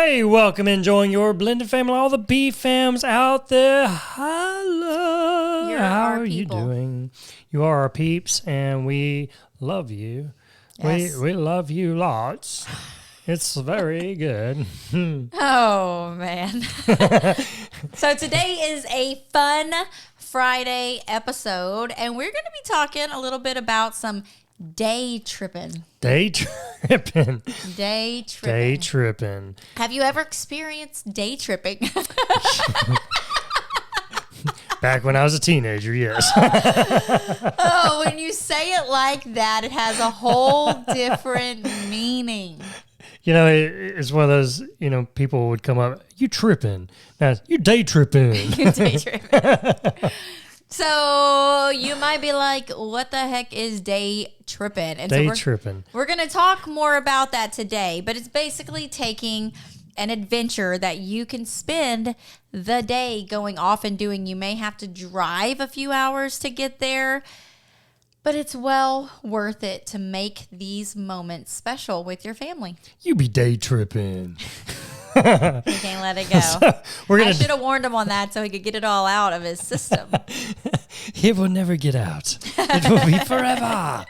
Hey, welcome, enjoying your blended family, all the B-fams out there. Hello. You're How our are you people. doing? You are our peeps, and we love you. Yes. We love you lots. It's very good. Oh, man. So today is a fun Friday episode, and we're going to be talking a little bit about some day tripping. Day tripping. Day tripping. Day tripping. Have you ever experienced day tripping? Back when I was a teenager, yes. Oh, when you say it like that, it has a whole different meaning. You know, it's one of those, people would come up, you tripping. Now, you day tripping. Day tripping. So you might be like, what the heck is day tripping? And Day so tripping. we're going to talk more about that today, but it's basically taking an adventure that you can spend the day going off and doing. You may have to drive a few hours to get there, but it's well worth it to make these moments special with your family. You be day tripping. You can't let it go. We're I gonna. should have warned him on that so he could get it all out of his system. It will never get out. It will be forever.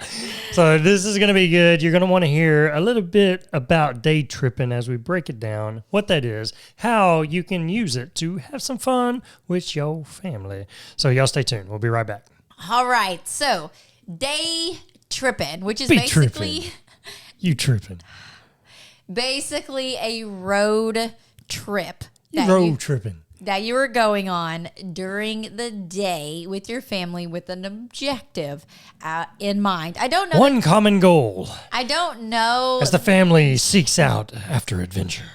So this is going to be good. You're going to want to hear a little bit about day tripping as we break it down, what that is, how you can use it to have some fun with your family. So y'all stay tuned. We'll be right back. All right. So day tripping, which is Be basically... tripping. You tripping. Basically a road trip You tripping. that you were going on during the day with your family with an objective in mind. I don't know. One common goal I don't know. as the family seeks out after adventure.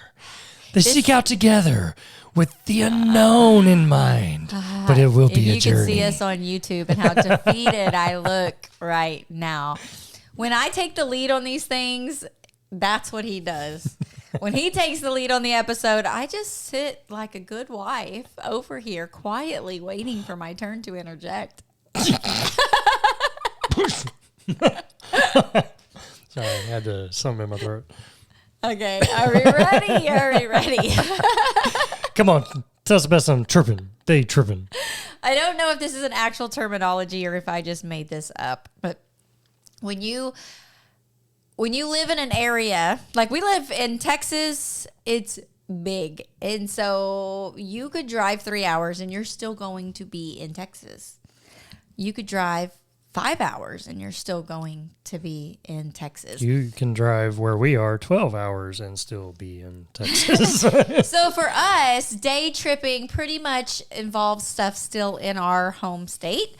They seek out together with the unknown in mind, but it will be a you can journey. see us on YouTube and how defeated I look right now. When I take the lead on these things, that's what he does. When he takes the lead on the episode, I just sit like a good wife over here quietly waiting for my turn to interject. Sorry, I had something in my throat. Okay, are we ready? Are we ready? Come on, tell us about some tripping. Day tripping. I don't know if this is an actual terminology or if I just made this up, but when you live in an area, like we live in Texas, it's big. And so you could drive 3 hours and you're still going to be in Texas. You could drive 5 hours and you're still going to be in Texas. You can drive where we are 12 hours and still be in Texas. So for us, day tripping pretty much involves stuff still in our home state.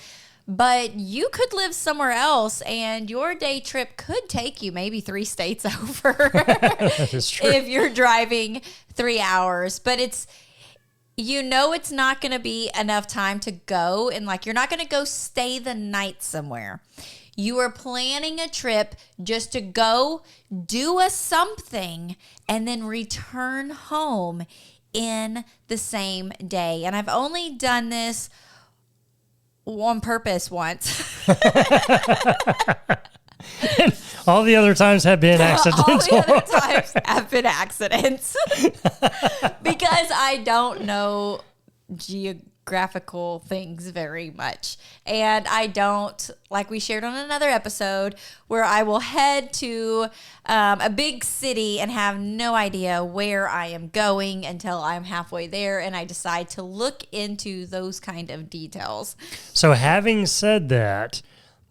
But you could live somewhere else, and your day trip could take you maybe 3 states over That is true. if you're driving 3 hours. But it's not going to be enough time to go, and like you're not going to go stay the night somewhere. You are planning a trip just to go do a something and then return home in the same day. And I've only done this on purpose once. All the other times have been accidental. All the other times have been accidents. Because I don't know geographical things very much. And I don't, like we shared on another episode, where I will head to a big city and have no idea where I am going until I'm halfway there and I decide to look into those kind of details. So having said that,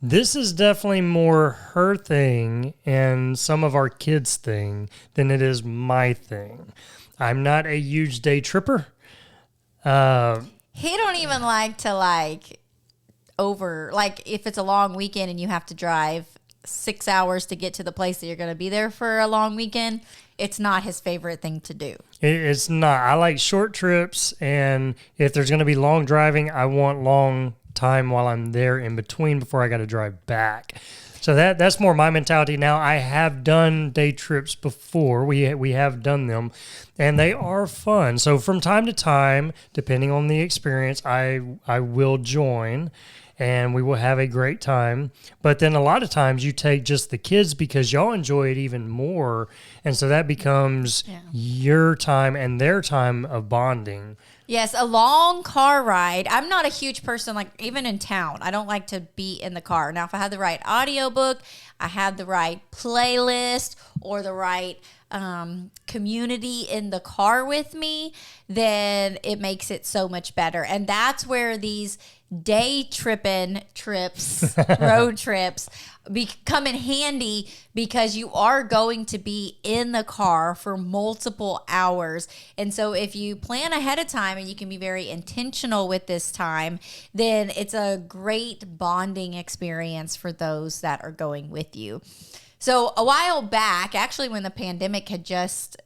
this is definitely more her thing and some of our kids' thing than it is my thing. I'm not a huge day tripper. He don't even like to if it's a long weekend and you have to drive 6 hours to get to the place that you're going to be there for a long weekend, it's not his favorite thing to do. It's not. I like short trips, and if there's going to be long driving, I want long time while I'm there in between before I got to drive back. So that's more my mentality now. I have done day trips before. We have done them, and they are fun. So from time to time, depending on the experience, I will join. and we will have a great time. But then a lot of times you take just the kids because y'all enjoy it even more. And so that becomes your time and their time of bonding. Yes, a long car ride. I'm not a huge person, like even in town. I don't like to be in the car. Now, if I have the right audiobook, I have the right playlist or the right community in the car with me, then it makes it so much better. And that's where these day trips, road trips, come in handy because you are going to be in the car for multiple hours. And so if you plan ahead of time and you can be very intentional with this time, then it's a great bonding experience for those that are going with you. So a while back, actually when the pandemic had just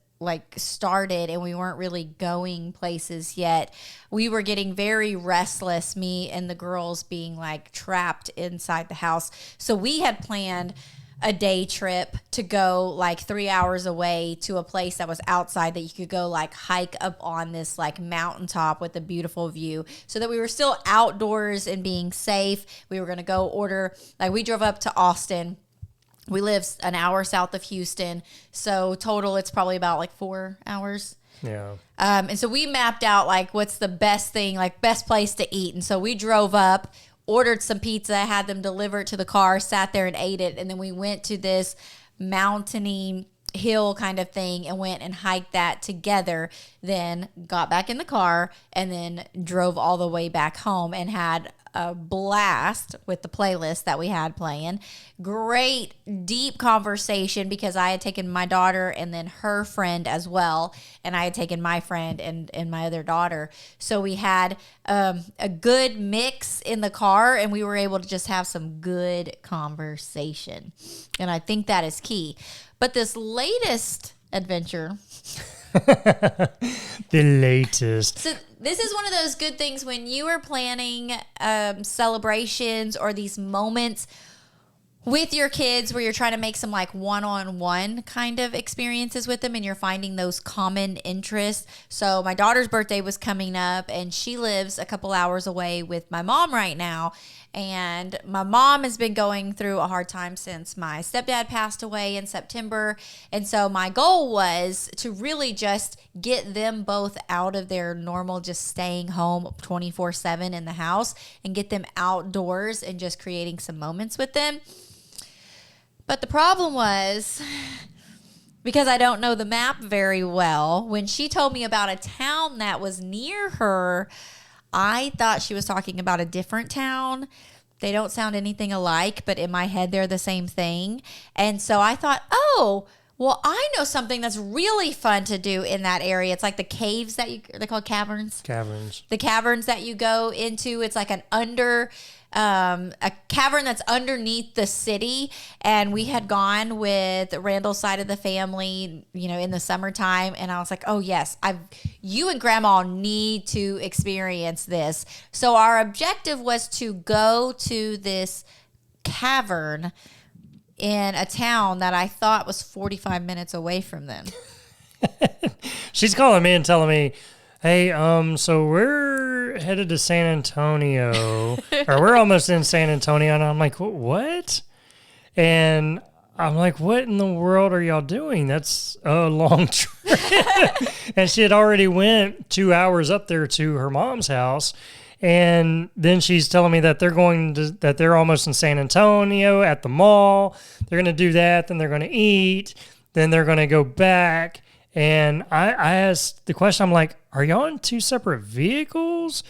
started and we weren't really going places yet, we were getting very restless, me and the girls being trapped inside the house. So we had planned a day trip to go 3 hours away to a place that was outside that you could go hike up on this mountaintop with a beautiful view, so that we were still outdoors and being safe. We were going to go order, we drove up to Austin. We live an hour south of Houston, so total it's probably about 4 hours. Yeah. And so we mapped out what's the best thing, best place to eat. And so we drove up, ordered some pizza, had them deliver it to the car, sat there and ate it. And then we went to this mountainy hill kind of thing and went and hiked that together, then got back in the car and then drove all the way back home and had a blast with the playlist that we had playing. Great deep conversation because I had taken my daughter and then her friend as well, and I had taken my friend and my other daughter. So we had a good mix in the car, and we were able to just have some good conversation. And I think that is key. But this latest adventure the latest. So this is one of those good things when you are planning celebrations or these moments with your kids where you're trying to make some one-on-one kind of experiences with them and you're finding those common interests. So my daughter's birthday was coming up and she lives a couple hours away with my mom right now. And my mom has been going through a hard time since my stepdad passed away in September. And so my goal was to really just get them both out of their normal, just staying home 24/7 in the house and get them outdoors and just creating some moments with them. But the problem was, because I don't know the map very well, when she told me about a town that was near her, I thought she was talking about a different town. They don't sound anything alike, but in my head, they're the same thing. And so I thought, oh, well, I know something that's really fun to do in that area. It's like the caves they're called caverns. Caverns. The caverns that you go into. It's like a cavern that's underneath the city. And we had gone with Randall's side of the family, in the summertime. And I was like, oh yes, you and grandma need to experience this. So our objective was to go to this cavern in a town that I thought was 45 minutes away from them. She's calling me and telling me, hey, so we're headed to San Antonio, or we're almost in San Antonio. And I'm like, what? And I'm like, what in the world are y'all doing? That's a long trip. And she had already went 2 hours up there to her mom's house. And then she's telling me that they're almost in San Antonio at the mall. They're going to do that. Then they're going to eat. Then they're going to go back. And I asked the question, I'm like, are y'all in two separate vehicles?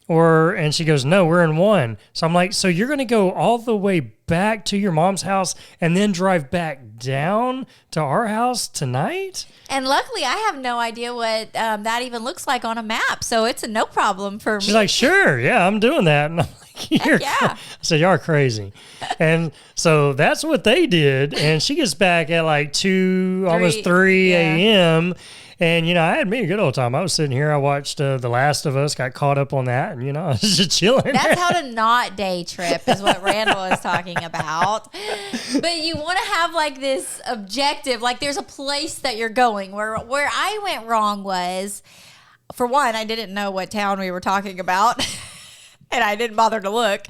And she goes, no, we're in one. So I'm like, so you're going to go all the way back to your mom's house and then drive back down to our house tonight? And luckily, I have no idea what that even looks like on a map. So it's a no problem for me. She's like, sure, yeah, I'm doing that. And I'm like, yeah. I said, y'all are crazy. And so that's what they did. And she gets back at almost 3 a.m. And, I had me a good old time. I was sitting here. I watched The Last of Us, got caught up on that. And, I was just chilling. That's how to not day trip is what Randall is talking about. But you want to have this objective. There's a place that you're going. Where I went wrong was, for one, I didn't know what town we were talking about. And I didn't bother to look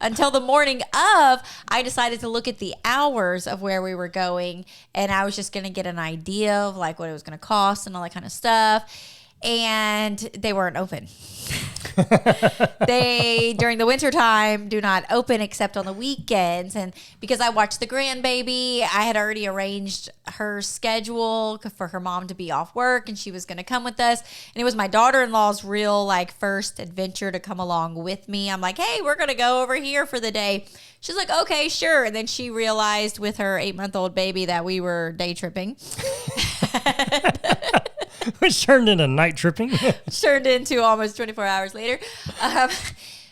until the morning of. I decided to look at the hours of where we were going, and I was just going to get an idea of like what it was going to cost and all that kind of stuff. And they weren't open. They, during the winter time, do not open except on the weekends. And because I watched the grandbaby, I had already arranged her schedule for her mom to be off work, and she was going to come with us. And it was my daughter-in-law's real like first adventure to come along with me. I'm like, hey, we're going to go over here for the day. She's like, okay, sure. And then she realized with her 8-month-old baby that we were day tripping. Which turned into night tripping. Turned into almost 24 hours later.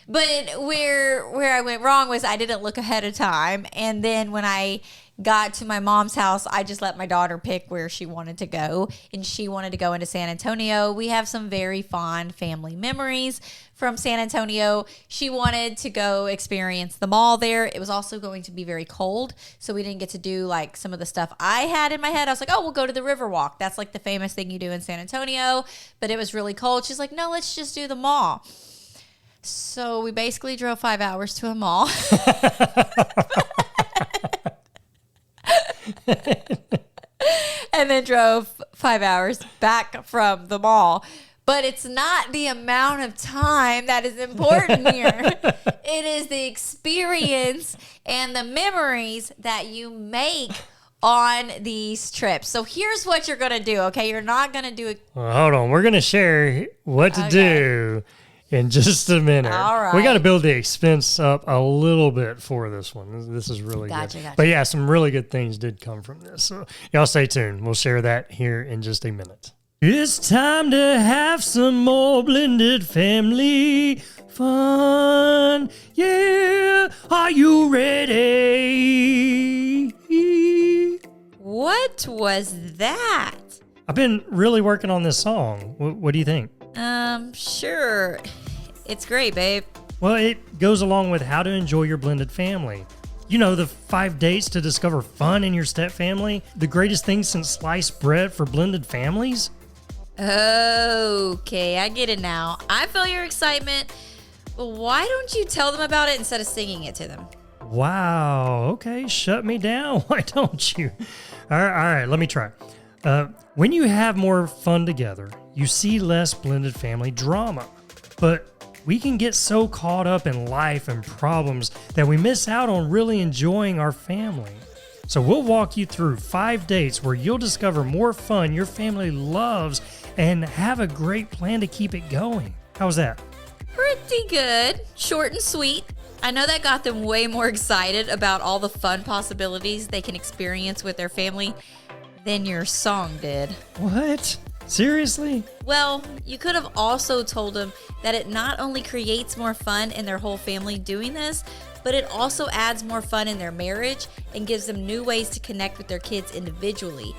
But where I went wrong was I didn't look ahead of time. And then when I got to my mom's house, I just let my daughter pick where she wanted to go. And she wanted to go into San Antonio. We have some very fond family memories from San Antonio. She wanted to go experience the mall there. It was also going to be very cold, so we didn't get to do like some of the stuff I had in my head. I was like, oh, we'll go to the Riverwalk. That's like the famous thing you do in San Antonio, but it was really cold. She's like, no, let's just do the mall. So we basically drove 5 hours to a mall. And then drove 5 hours back from the mall. But it's not the amount of time that is important here. It is the experience and the memories that you make on these trips. So here's what you're going to do, okay? You're not going to do it. Well, hold on. We're going to share what to do in just a minute. All right. We got to build the expense up a little bit for this one. This is really good. But yeah, some really good things did come from this. So y'all stay tuned. We'll share that here in just a minute. It's time to have some more blended family fun. Yeah, are you ready? What was that? I've been really working on this song. What do you think? Sure. It's great, babe. Well, it goes along with how to enjoy your blended family. You know, the 5 dates to discover fun in your step family, the greatest thing since sliced bread for blended families. Okay, I get it now. I feel your excitement, but why don't you tell them about it instead of singing it to them? Wow, okay, shut me down. Why don't you? All right, let me try. When you have more fun together, you see less blended family drama. But we can get so caught up in life and problems that we miss out on really enjoying our family. So we'll walk you through 5 dates where you'll discover more fun your family loves and have a great plan to keep it going. How's that? Pretty good. Short and sweet. I know that got them way more excited about all the fun possibilities they can experience with their family than your song did. What? Seriously? Well, you could have also told them that it not only creates more fun in their whole family doing this, but it also adds more fun in their marriage and gives them new ways to connect with their kids individually.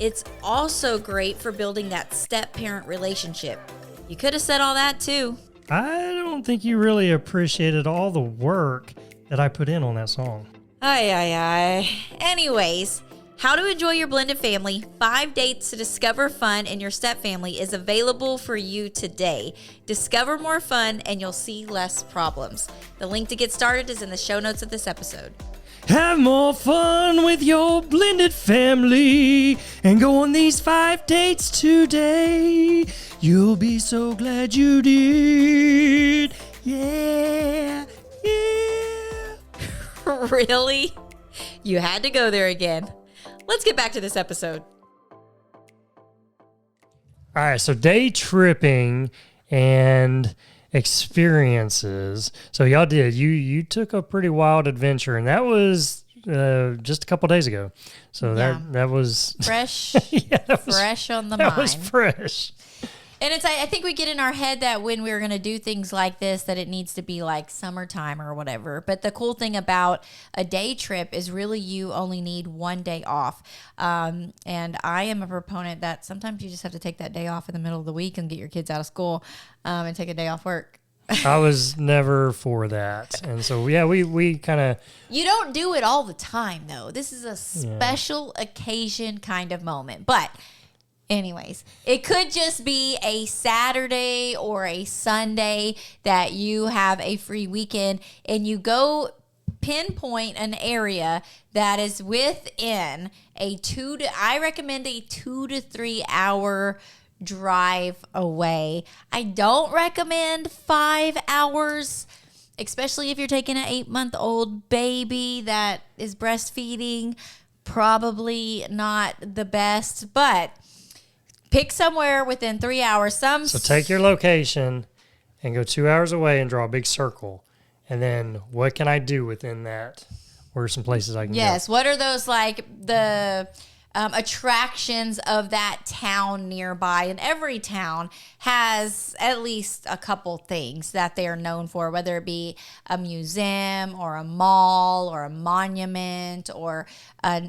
It's also great for building that step-parent relationship. You could have said all that too. I don't think you really appreciated all the work that I put in on that song. Anyways, How to Enjoy Your Blended Family, 5 Dates to Discover Fun in Your Step Family is available for you today. Discover more fun and you'll see less problems. The link to get started is in the show notes of this episode. Have more fun with your blended family and go on these 5 dates today. You'll be so glad you did. Yeah, yeah. Really? You had to go there again. Let's get back to this episode. All right, so day tripping and experiences. So y'all did. You took a pretty wild adventure, and that was just a couple days ago. So that was fresh. Yeah, fresh on the that mind. That was fresh. And I think we get in our head that when we're going to do things like this, that it needs to be like summertime or whatever. But the cool thing about a day trip is really you only need 1 day off. And I am a proponent that sometimes you just have to take that day off in the middle of the week and get your kids out of school and take a day off work. I was never for that. And so, yeah, we kind of... You don't do it all the time, though. This is a special occasion kind of moment. But Anyways, it could just be a Saturday or a Sunday that you have a free weekend and you go pinpoint an area that is within I recommend a 2 to 3 hour drive away. I don't recommend 5 hours, especially if you're taking an 8-month-old baby that is breastfeeding. Probably not the best, but pick somewhere within 3 hours. So take your location and go 2 hours away and draw a big circle. And then what can I do within that? What are some places I can go? Yes. What are those like the attractions of that town nearby? And every town has at least a couple things that they are known for, whether it be a museum or a mall or a monument or a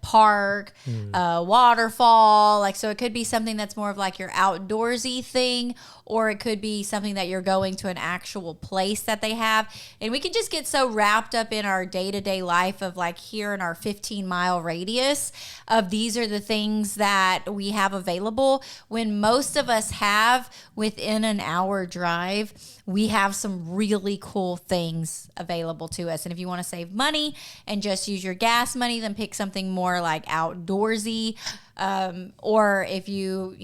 park, a waterfall. Like, so it could be something that's more of like your outdoorsy thing, or it could be something that you're going to an actual place that they have. And we can just get so wrapped up in our day-to-day life of like here in our 15-mile radius of these are the things that we have available, when most of us have within an hour drive, we have some really cool things available to us. And if you want to save money and just use your gas money, then pick something more like outdoorsy. Or if you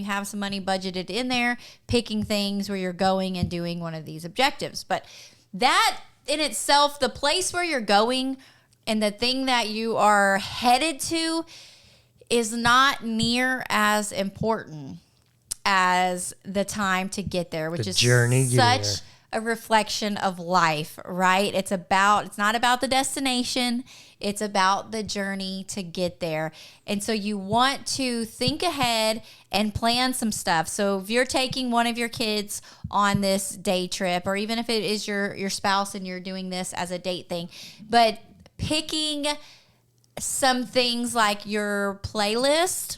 have some money budgeted in there, picking things where you're going and doing one of these objectives. But that in itself, the place where you're going and the thing that you are headed to is not near as important as the time to get there, which is such a reflection of life, right? It's not about the destination. It's about the journey to get there. And so you want to think ahead and plan some stuff. So if you're taking one of your kids on this day trip, or even if it is your spouse and you're doing this as a date thing, but picking some things like your playlist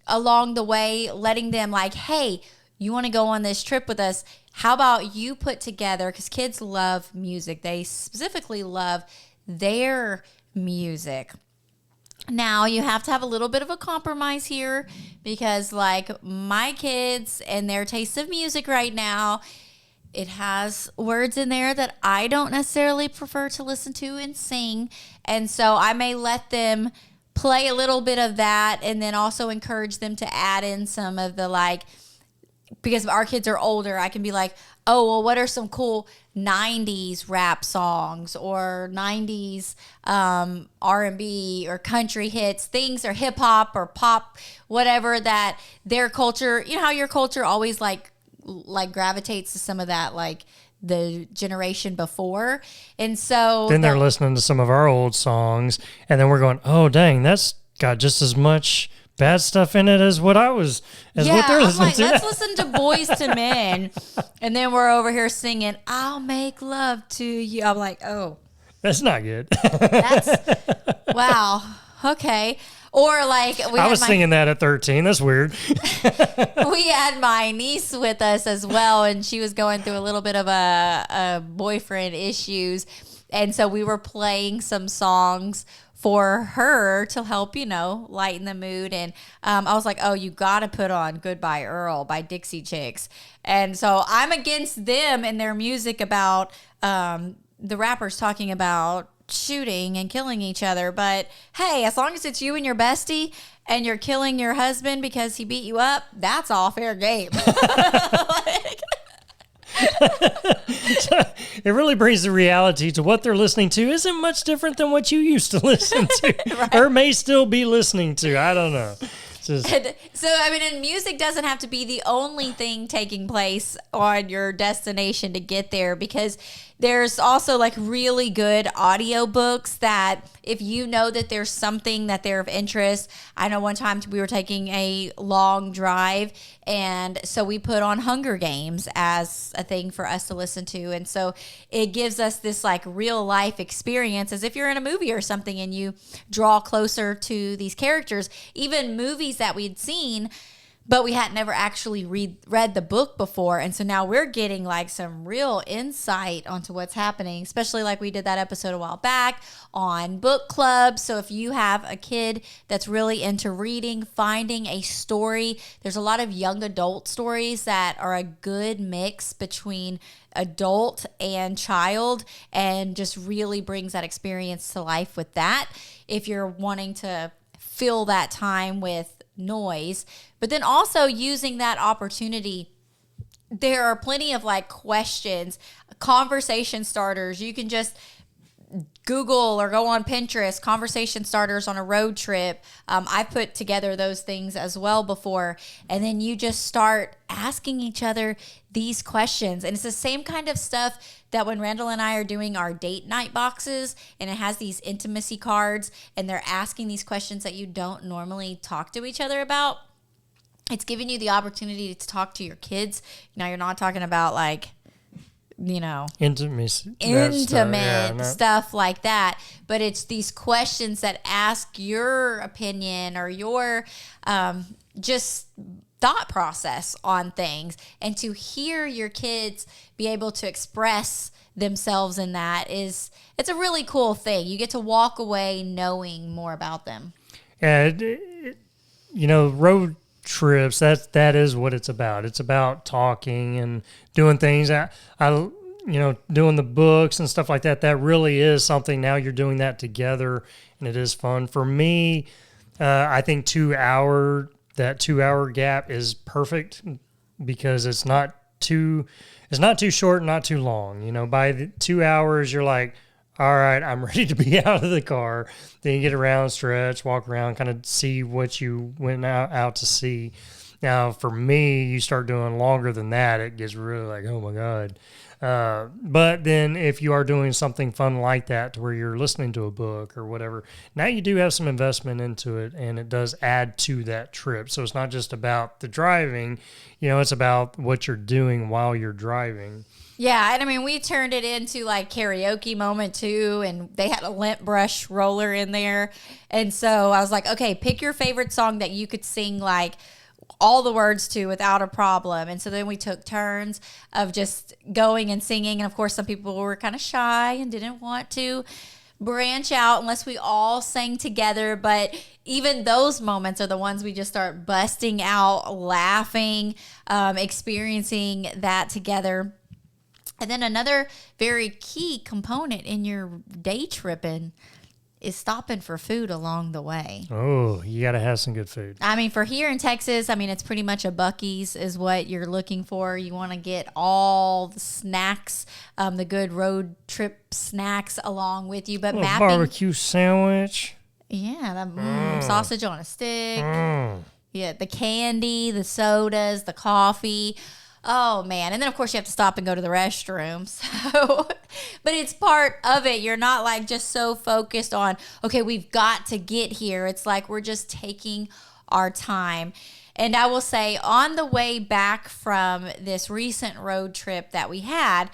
along the way, letting them like, hey, you want to go on this trip with us? How about you put together, because kids love music. They specifically love their music. Now, you have to have a little bit of a compromise here, because like my kids and their taste of music right now, it has words in there that I don't necessarily prefer to listen to and sing. And so I may let them play a little bit of that and then also encourage them to add in some of the like, because our kids are older, I can be like, oh, well, what are some cool 90s rap songs or 90s R&B or country hits, things, or hip hop or pop, whatever that their culture, you know how your culture always like gravitates to some of that, like the generation before. And so then they're listening to some of our old songs, and then we're going, oh, dang, that's got just as much bad stuff in it as what they're listening to. Let's listen to Boys to Men. And then we're over here singing, I'll make love to you. I'm like, oh. That's not good. Wow. Okay. Or like I was singing that at 13. That's weird. We had my niece with us as well, and she was going through a little bit of a boyfriend issues. And so we were playing some songs for her to help, lighten the mood. And I was like, oh, you got to put on Goodbye Earl by Dixie Chicks. And so I'm against them and their music about the rappers talking about shooting and killing each other. But hey, as long as it's you and your bestie and you're killing your husband because he beat you up, that's all fair game. It really brings the reality to what they're listening to isn't much different than what you used to listen to right. Or may still be listening to. I don't know. And music doesn't have to be the only thing taking place on your destination to get there, because there's also like really good audiobooks that if you know that there's something that they're of interest. I know one time we were taking a long drive, and so we put on Hunger Games as a thing for us to listen to. And so it gives us this like real life experience as if you're in a movie or something, and you draw closer to these characters. Even movies that we'd seen but we had never actually read the book before. And so now we're getting like some real insight onto what's happening, especially like we did that episode a while back on book club. So if you have a kid that's really into reading, finding a story, there's a lot of young adult stories that are a good mix between adult and child, and just really brings that experience to life with that. If you're wanting to fill that time with noise, but then also using that opportunity, there are plenty of like questions, conversation starters. You can just Google or go on Pinterest, conversation starters on a road trip. I've put together those things as well before. And then you just start asking each other these questions. And it's the same kind of stuff that when Randall and I are doing our date night boxes, and it has these intimacy cards, and they're asking these questions that you don't normally talk to each other about. It's giving you the opportunity to talk to your kids. Now, you're not talking about like, intimate stuff like that, but it's these questions that ask your opinion or your just thought process on things, and to hear your kids be able to express themselves in that it's a really cool thing. You get to walk away knowing more about them. Road trips, that is what it's about. It's about talking and doing things. I doing the books and stuff like that. That really is something. Now you're doing that together, and it is fun. For me, I think 2 hour gap is perfect, because it's not too short, not too long. By the 2 hours, you're like, all right, I'm ready to be out of the car. Then you get around, stretch, walk around, kind of see what you went out to see. Now, for me, you start doing longer than that, it gets really like, oh my God. But then if you are doing something fun like that, to where you're listening to a book or whatever, now you do have some investment into it, and it does add to that trip. So it's not just about the driving, it's about what you're doing while you're driving. Yeah, and I mean, we turned it into like karaoke moment too, and they had a lint brush roller in there. And so I was like, okay, pick your favorite song that you could sing like all the words to without a problem. And so then we took turns of just going and singing. And of course, some people were kind of shy and didn't want to branch out unless we all sang together. But even those moments are the ones we just start busting out, laughing, experiencing that together. And then another very key component in your day tripping is stopping for food along the way. Oh, you got to have some good food. I mean, for here in Texas, it's pretty much a Buc-ee's is what you're looking for. You want to get all the snacks, the good road trip snacks along with you. But a barbecue sandwich. Yeah, the sausage on a stick. Yeah, the candy, the sodas, the coffee. Oh, man. And then, of course, you have to stop and go to the restroom. So, but it's part of it. You're not like just so focused on, okay, we've got to get here. It's like we're just taking our time. And I will say, on the way back from this recent road trip that we had,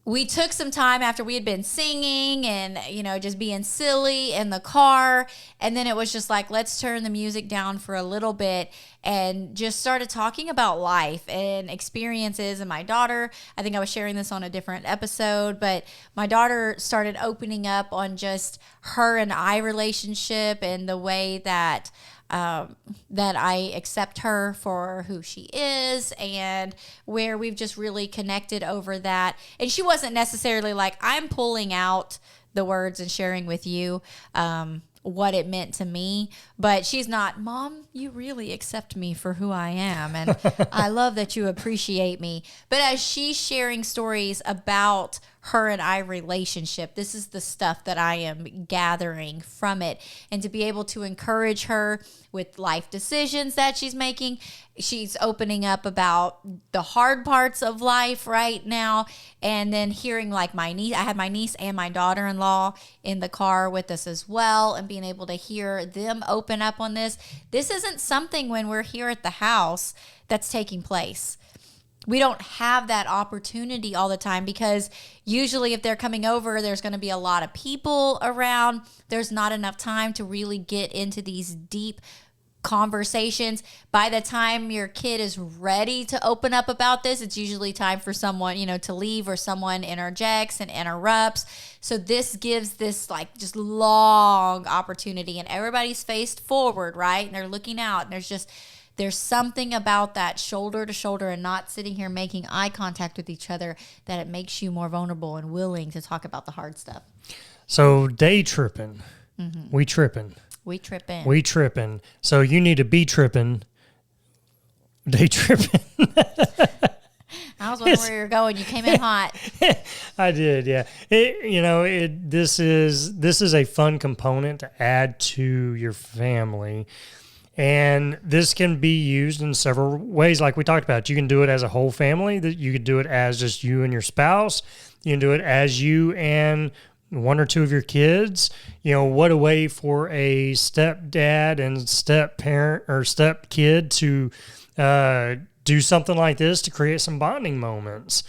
we took some time after we had been singing and, just being silly in the car. And then it was just like, let's turn the music down for a little bit and just started talking about life and experiences. And my daughter, I think I was sharing this on a different episode, but my daughter started opening up on just her and I relationship and the way that I accept her for who she is, and where we've just really connected over that. And she wasn't necessarily like, I'm pulling out the words and sharing with you what it meant to me, but she's not, Mom, you really accept me for who I am, and I love that you appreciate me. But as she's sharing stories about her and I relationship, this is the stuff that I am gathering from it. And to be able to encourage her with life decisions that she's making, she's opening up about the hard parts of life right now. And then hearing like my niece, I had my niece and my daughter-in-law in the car with us as well, and being able to hear them open up on this. This isn't something when we're here at the house that's taking place. We don't have that opportunity all the time, because usually if they're coming over, there's going to be a lot of people around. There's not enough time to really get into these deep conversations. By the time your kid is ready to open up about this, it's usually time for someone, to leave, or someone interjects and interrupts. So this gives this like just long opportunity, and everybody's faced forward, right? And they're looking out, and there's something about that shoulder to shoulder and not sitting here making eye contact with each other that it makes you more vulnerable and willing to talk about the hard stuff. So day tripping, we tripping. We tripping. We tripping. So you need to be tripping. Day tripping. I was wondering where you're going. You came in hot. I did, yeah. This is a fun component to add to your family. And this can be used in several ways, like we talked about. You can do it as a whole family. That you could do it as just you and your spouse. You can do it as you and one or two of your kids. What a way for a stepdad and step parent or step kid to do something like this to create some bonding moments.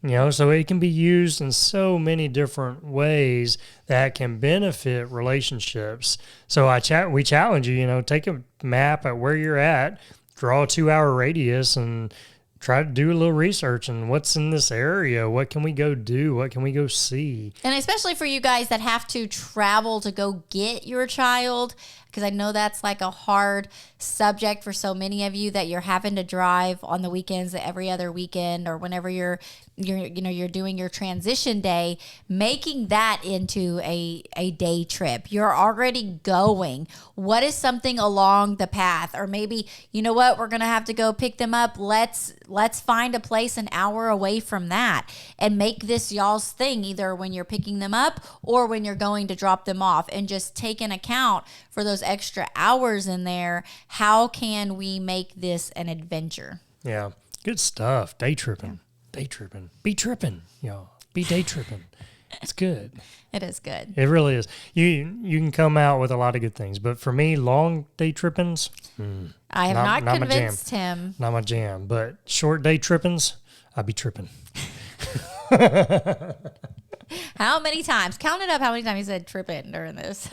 So it can be used in so many different ways that can benefit relationships. So we challenge you, take a map at where you're at, draw a 2-hour radius, and try to do a little research and what's in this area. What can we go do? What can we go see? And especially for you guys that have to travel to go get your child, because I know that's like a hard subject for so many of you, that you're having to drive on the weekends, every other weekend, or whenever you're doing your transition day, making that into a day trip. You're already going. What is something along the path? Or maybe, we're going to have to go pick them up. Let's find a place an hour away from that and make this y'all's thing, either when you're picking them up or when you're going to drop them off, and just take an account for those extra hours in there. How can we make this an adventure? Yeah, good stuff. Day tripping. Day tripping. Be tripping, y'all. Be day tripping. It's good. It is good. It really is. You can come out with a lot of good things, but for me, long day trippings, I have not convinced him. Not my jam. But short day trippings, I be tripping. How many times? Count it up. How many times he said tripping during this?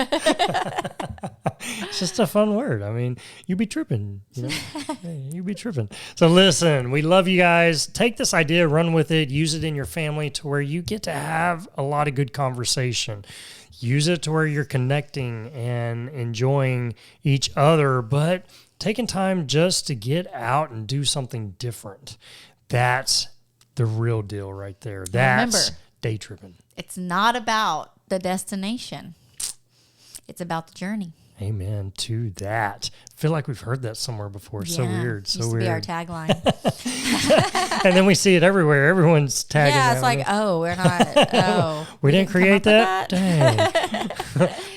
It's just a fun word. I mean, you be tripping. You be tripping. So listen, we love you guys. Take this idea, run with it, use it in your family to where you get to have a lot of good conversation. Use it to where you're connecting and enjoying each other, but taking time just to get out and do something different. That's the real deal right there. That's day tripping. It's not about the destination. It's about the journey. Amen to that. I feel like we've heard that somewhere before. Yeah, so weird. So used to weird. Be our tagline. And then we see it everywhere. Everyone's tagging. Yeah, it's like, we're not. Oh, we didn't create that. Dang.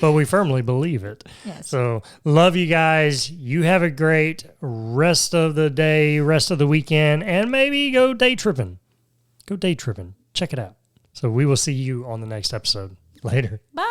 But we firmly believe it. Yes. So love you guys. You have a great rest of the day, rest of the weekend, and maybe go day tripping. Go day tripping. Check it out. So we will see you on the next episode. Later. Bye.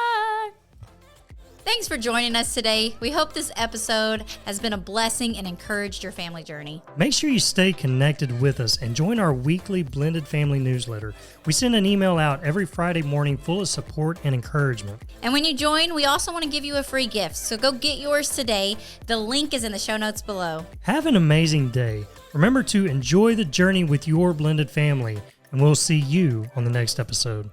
Thanks for joining us today. We hope this episode has been a blessing and encouraged your family journey. Make sure you stay connected with us and join our weekly Blended Family newsletter. We send an email out every Friday morning full of support and encouragement. And when you join, we also want to give you a free gift. So go get yours today. The link is in the show notes below. Have an amazing day. Remember to enjoy the journey with your blended family, and we'll see you on the next episode.